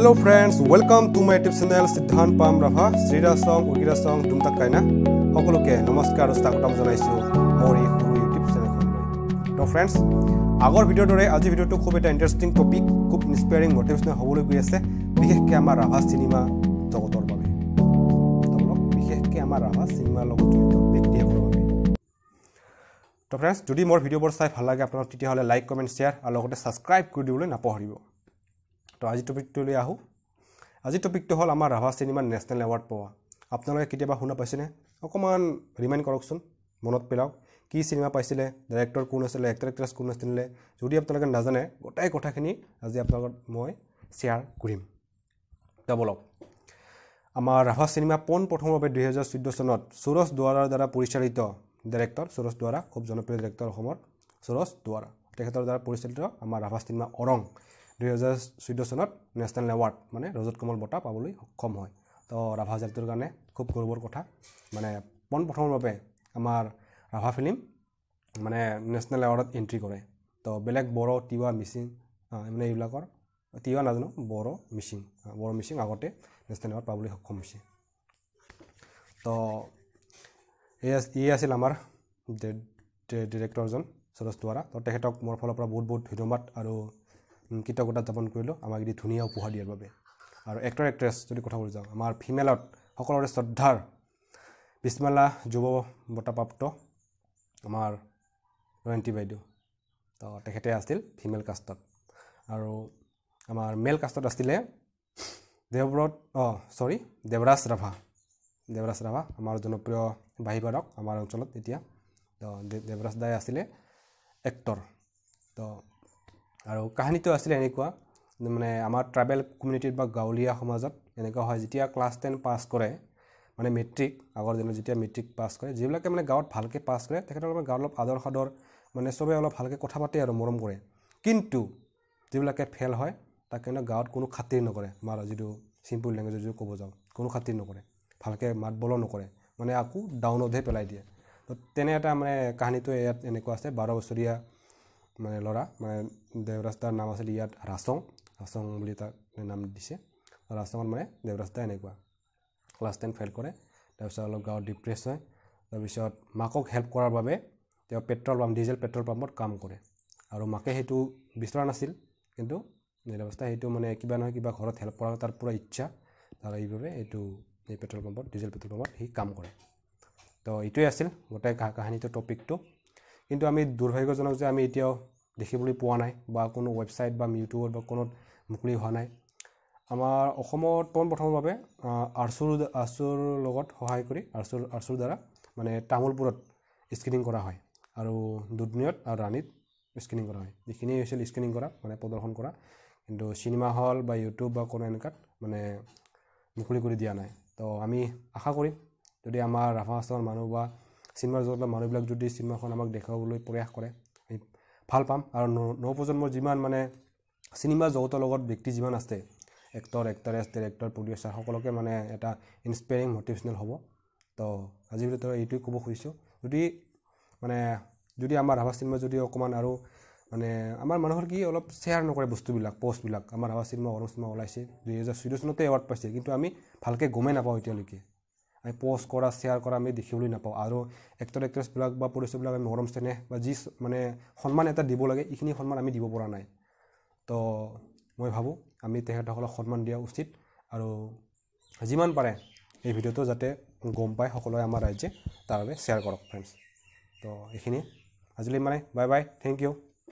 Hello friends, welcome to my YouTube channel Siddhant Pam Rabha, Srira Song, Ugira Song, Dumtak Kaina. Hokoloke namaskar stagotam janaisu mor ei huru YouTube channel khonloi. To friends, agor video dore aji video to khub eta interesting topic, khub inspiring motivational hoboloi goi ase. Bikhekke amar Rabha cinema jogotor babe. Tolok bikhekke amar Rabha cinema logot joito bekti ekor babe. To friends, jodi mor video bor sai bhal lage apnalok titi hole like, comment, share aru logote subscribe kori dibole napohoribo. তো আজি টপিকটো লৈ আহো আজি টপিকটো হল আমাৰ Rabha cinema national award পোৱা আপোনালোকে কেতিয়াবা শুনা পাইছেনে অকমান ৰিমাইন্ড কৰকচোন মনত পেলাওক কি সিনেমা পাইছিলে ডাইৰেক্টৰ কোন আছিল এক্টৰ এক্ট্ৰেছ কোন আছিল যদি আপোনালোকে নাজানে গোটাই কথাখিনি আজি আপোনালোকৰ মই শেয়াৰ কৰিম ডাবলক আমাৰ ৰাভা সিনেমা পোন প্ৰথমভাৱে 2014 চনত সুৰজ দুৱাৰাৰ দ্বাৰা পৰিচালিত ডাইৰেক্টৰ সুৰজ দুৱাৰা খুব জনপ্ৰিয় ডাইৰেক্টৰ অসমৰ সুৰজ দুৱাৰা তেখেতৰ দ্বাৰা পৰিচালিত আমাৰ ৰাভা সিনেমা অৰং 2014 চনত নেশনেল এৱাৰ্ড মানে ৰজত কমল বঁটা পাবলৈ সক্ষম হয় তো ৰাভা জাতিৰ কাৰণে খুব গৌৰৱৰ কথা মানে পোন প্ৰথমভাৱে আমাৰ ৰাভা ফিল্ম মানে নেশনেল এৱাৰ্ডত এন্ট্ৰি কৰে তো বেলেগ বড় তিৱা মিচিং মানে এইবিলাকৰ তিৱা নাজানো বড় মিচিং আগতে নেশনেল এৱাৰ্ড পাবলৈ সক্ষম হৈছে তো এই আছিল আমাৰ ডিৰেক্টৰজন সুৰজ দুৱাৰা তো তেখেতক মোৰ ফালৰ পৰা বহুত ধন্যবাদ আৰু কৃতজ্ঞতা জ্ঞাপন কৰিলো আমাক এই ধুনীয়া উপহাৰ দিয়াৰ বাবে আৰু এক্টৰ এক্ট্ৰেছ যদি কথা কব যাওঁ আমাৰ ফিমেলত সকলোৰে শ্ৰদ্ধাৰ বিস্মলা যুৱ বঁটাপ্ৰাপ্ত আমাৰ ৰয়ন্তি বাইদেউ তো তেখেতে আছিল ফিমেল কাষ্টত আৰু আমাৰ মেল কাষ্টত আছিলে দেৱৰাজ ৰাভা আমাৰ জনপ্ৰিয় বাহিবাৰক আমাৰ অঞ্চলত এতিয়া তো দেৱৰাজ দাই আছিলে এক্টৰ তো আৰু কাহিনীটো আছিল এনেকুৱা মানে আমাৰ ট্ৰাইবেল কমিউনিটিত বা গাঁৱলীয়া সমাজত এনেকুৱা হয় যেতিয়া ক্লাছ 10 পাছ কৰে মানে মেট্ৰিক আগৰ দিনত যেতিয়া মেট্ৰিক পাছ কৰে যিবিলাকে মানে গাঁৱত ভালকে পাছ কৰে তেখেতসকলৰ গাঁৱত অলপ আদৰ সাদৰ মানে সবে অলপ ভালকে কথা পাতে আৰু মৰম কৰে কিন্তু যিবিলাকে ফেল হয় তাক কেনে গাঁৱত কোনো খাতিৰ নকৰে আমাৰ যিটো সিম্পল ল্যাঙ্গুৱেজ যদি ক'ব যাওঁ কোনো খাতিৰ নকৰে ভালকে মাত বলো নকৰে মানে আকু ডাউনতহে পেলাই দিয়ে তো তেনে এটা মানে কাহিনীটো ইয়াত এনেকুৱা আছে 12 বছৰীয়া মানে লৰা মানে দেৱৰাস্তাৰ নাম আছিল ইয়াত ৰাসং বুলি তাৰ নাম দিছে ৰাসঙৰ মানে দেৱৰাস্তা এনেকুৱা ক্লাছ 10 ফেল কৰে তাৰপিছত অলপ গাঁৱত ডিপ্ৰেছ হয় তাৰপিছত মাকক হেল্প কৰাৰ বাবে তেওঁ ডিজেল পেট্ৰল পাম্পত কাম কৰে আৰু মাকে হেতু বিচৰা নাছিল কিন্তু দেৱৰাস্তা হেতু মানে কিবা নহয় কিবা ঘৰত হেল্প কৰাৰ তাৰ পুৰা ইচ্ছা তাৰ এইভাবে এই ডিজেল পেট্ৰল পাম্পত হি কাম কৰে তো এইটোই আছিল গোটাই কাহিনীটো টপিকটো কিন্তু আমি দুৰ্ভাগ্যজনক যে আমি এতিয়াও দেখিবলৈ পোৱা নাই বা কোনো ওয়েবসাইট বা ইউটিউবত বা কোনো মুকলি হোৱা নাই আমাৰ অসমত প্ৰথমভাৱে আৰচুৰ লগত সহায় কৰি আৰচুৰ দ্বাৰা মানে তামুলপুৰত স্ক্ৰিনিং কৰা হয় আৰু দুধনৈত আৰু ৰাণীত স্ক্ৰিনিং কৰা হয় যিখিনি হৈছিল স্ক্ৰিনিং কৰা মানে প্ৰদৰ্শন কৰা কিন্তু সিনেমা হল বা ইউটিউব বা কোনো এনেকাত মানে মুকলি কৰি দিয়া নাই তো আমি আশা কৰিম যদি আমাৰ ৰাভা সমাজৰ মানুহ বা সিনেমাৰ জগতৰ মানুহবিলাক যদি সিনেমাখন আমাক দেখাবলৈ প্ৰয়াস কৰে ভাল পাম আৰু নৱপ্ৰজন্মৰ যিমান মানে সিনেমা জগতৰ লগত ব্যক্তি যিমান আছে এক্টৰ এক্টৰেছ ডাইৰেক্টৰ প্ৰডিউচাৰ সকলোকে মানে এটা ইনস্পায়াৰিং মোটিভেশনাল হ'ব তো আজি ভিতৰত এইটোই ক'ব খুজিছো যদি আমাৰ ৰাভা সিনেমা যদি অকমান আৰু মানে আমাৰ মানুহৰ কি অলপ শেয়াৰ নকৰে বস্তুবিলাক পোষ্টবিলাক আমাৰ ৰাভা সিনেমা অৰং সিনেমা ওলাইছে 2014 চনতে এৱাৰ্ড পাইছে কিন্তু আমি ভালকে গমে নাপাওঁ এতিয়ালৈকে আমি পোষ্ট কৰা শেয়াৰ কৰা আমি দেখিবলৈ নাপাওঁ আৰু এক্টৰ এক্ট্ৰেছ বিলাক বা প্ৰডিউচাৰ বিলাক আমি মৰম স্নেহ বা যি মানে সন্মান এটা দিব লাগে ইখিনি সন্মান আমি দিব পৰা নাই তো মই ভাবো আমি তেখেতসকলক সন্মান দিয়া উচিত আৰু যিমান পাৰে এই ভিডিওটো যাতে গম পায় সকলোৱে আমাৰ ৰাজ্যে তাৰ বাবে শেয়াৰ কৰক ফ্ৰেণ্ডছ তো এইখিনি আজিলৈ মানে বাই বাই থ্যাংক ইউ